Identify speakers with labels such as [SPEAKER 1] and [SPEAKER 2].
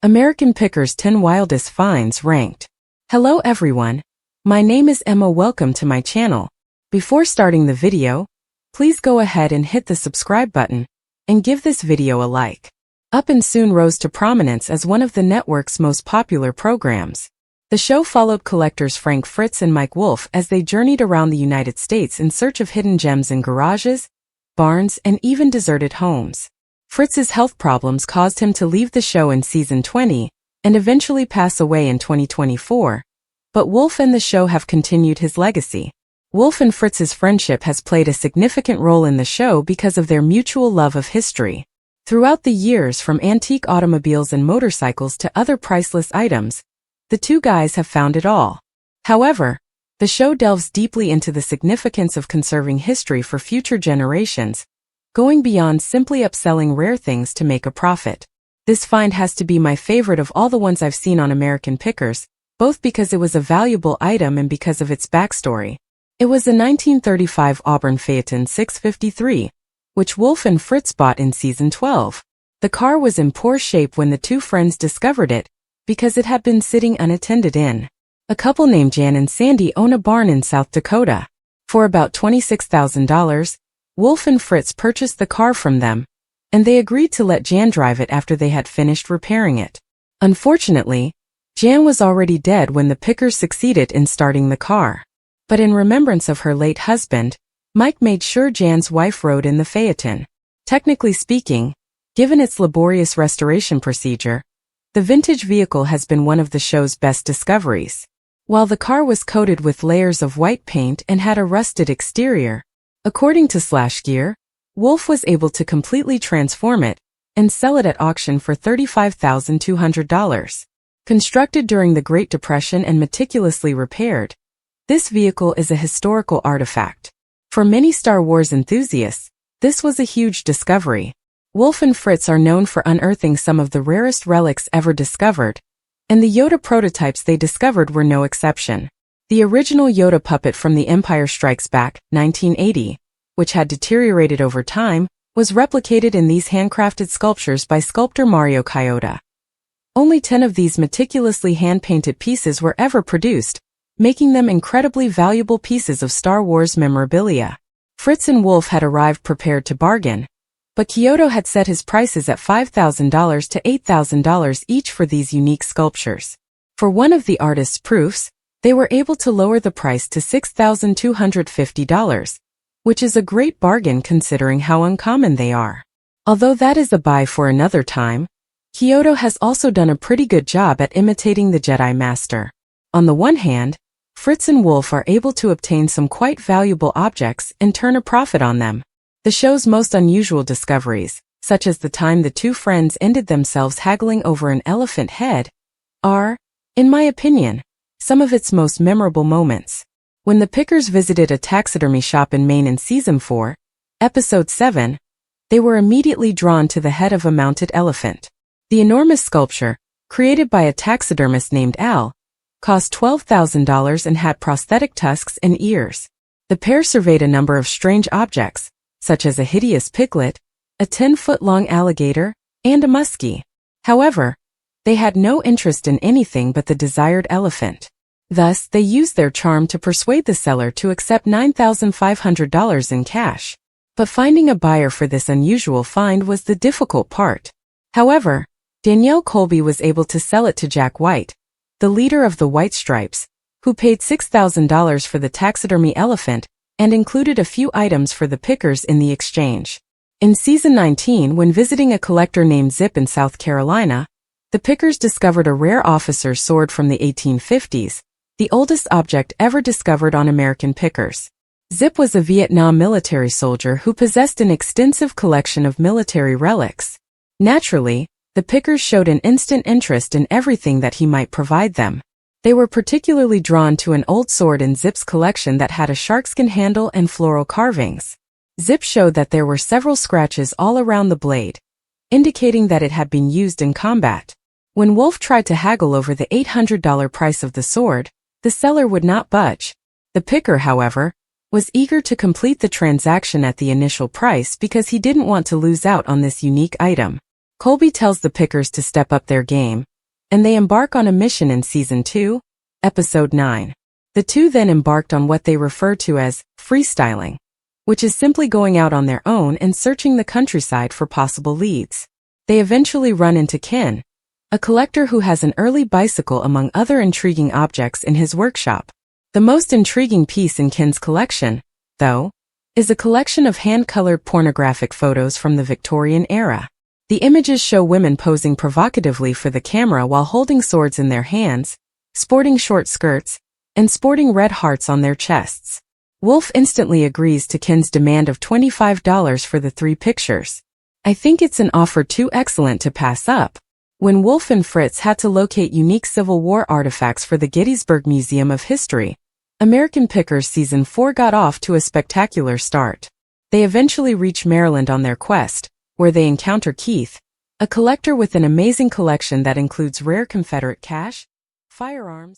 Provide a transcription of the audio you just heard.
[SPEAKER 1] American Pickers 10 Wildest Finds Ranked. Hello everyone. My name is Emma. Welcome to my channel. Before starting the video, please go ahead and hit the subscribe button and give this video a like. Up and Soon rose to prominence as one of the network's most popular programs. The show followed collectors Frank Fritz and Mike Wolfe as they journeyed around the United States in search of hidden gems in garages, barns, and even deserted homes. Fritz's health problems caused him to leave the show in season 20 and eventually pass away in 2024, but Wolfe and the show have continued his legacy. Wolfe and Fritz's friendship has played a significant role in the show because of their mutual love of history. Throughout the years, from antique automobiles and motorcycles to other priceless items, the two guys have found it all. However, the show delves deeply into the significance of conserving history for future generations, going beyond simply upselling rare things to make a profit. This find has to be my favorite of all the ones I've seen on American Pickers, both because it was a valuable item and because of its backstory. It was a 1935 Auburn Phaeton 653, which Wolfe and Fritz bought in season 12. The car was in poor shape when the two friends discovered it, because it had been sitting unattended in. A couple named Jan and Sandy own a barn in South Dakota. For about $26,000, Wolfe and Fritz purchased the car from them, and they agreed to let Jan drive it after they had finished repairing it. Unfortunately, Jan was already dead when the Pickers succeeded in starting the car. But in remembrance of her late husband, Mike made sure Jan's wife rode in the Phaeton. Technically speaking, given its laborious restoration procedure, the vintage vehicle has been one of the show's best discoveries. While the car was coated with layers of white paint and had a rusted exterior, according to Gear, Wolfe was able to completely transform it and sell it at auction for $35,200. Constructed during the Great Depression and meticulously repaired, this vehicle is a historical artifact. For many Star Wars enthusiasts, this was a huge discovery. Wolfe and Fritz are known for unearthing some of the rarest relics ever discovered, and the Yoda prototypes they discovered were no exception. The original Yoda puppet from The Empire Strikes Back, 1980, which had deteriorated over time, was replicated in these handcrafted sculptures by sculptor Mario Chioda. Only 10 of these meticulously hand-painted pieces were ever produced, making them incredibly valuable pieces of Star Wars memorabilia. Fritz and Wolfe had arrived prepared to bargain, but Chioda had set his prices at $5,000 to $8,000 each for these unique sculptures. For one of the artist's proofs, they were able to lower the price to $6,250, which is a great bargain considering how uncommon they are. Although that is a buy for another time, Chioda has also done a pretty good job at imitating the Jedi Master. On the one hand, Fritz and Wolfe are able to obtain some quite valuable objects and turn a profit on them. The show's most unusual discoveries, such as the time the two friends ended themselves haggling over an elephant head, are, in my opinion, some of its most memorable moments. When the Pickers visited a taxidermy shop in Maine in season 4, episode 7, they were immediately drawn to the head of a mounted elephant. The enormous sculpture, created by a taxidermist named Al, cost $12,000 and had prosthetic tusks and ears. The pair surveyed a number of strange objects, such as a hideous piglet, a 10-foot-long alligator, and a muskie. However, they had no interest in anything but the desired elephant. Thus, they used their charm to persuade the seller to accept $9,500 in cash. But finding a buyer for this unusual find was the difficult part. However, Danielle Colby was able to sell it to Jack White, the leader of the White Stripes, who paid $6,000 for the taxidermy elephant and included a few items for the Pickers in the exchange. In season 19, when visiting a collector named Zip in South Carolina, the Pickers discovered a rare officer's sword from the 1850s, the oldest object ever discovered on American Pickers. Zip was a Vietnam military soldier who possessed an extensive collection of military relics. Naturally, the Pickers showed an instant interest in everything that he might provide them. They were particularly drawn to an old sword in Zip's collection that had a sharkskin handle and floral carvings. Zip showed that there were several scratches all around the blade, indicating that it had been used in combat. When Wolfe tried to haggle over the $800 price of the sword, the seller would not budge. The Picker, however, was eager to complete the transaction at the initial price because he didn't want to lose out on this unique item. Colby tells the Pickers to step up their game, and they embark on a mission in Season 2, Episode 9. The two then embarked on what they refer to as freestyling, which is simply going out on their own and searching the countryside for possible leads. They eventually run into Ken, a collector who has an early bicycle among other intriguing objects in his workshop. The most intriguing piece in Ken's collection, though, is a collection of hand-colored pornographic photos from the Victorian era. The images show women posing provocatively for the camera while holding swords in their hands, sporting short skirts, and sporting red hearts on their chests. Wolf instantly agrees to Ken's demand of $25 for the 3 pictures. I think it's an offer too excellent to pass up. When Wolf and Fritz had to locate unique Civil War artifacts for the Gettysburg Museum of History, American Pickers Season 4 got off to a spectacular start. They eventually reach Maryland on their quest, where they encounter Keith, a collector with an amazing collection that includes rare Confederate cash, firearms,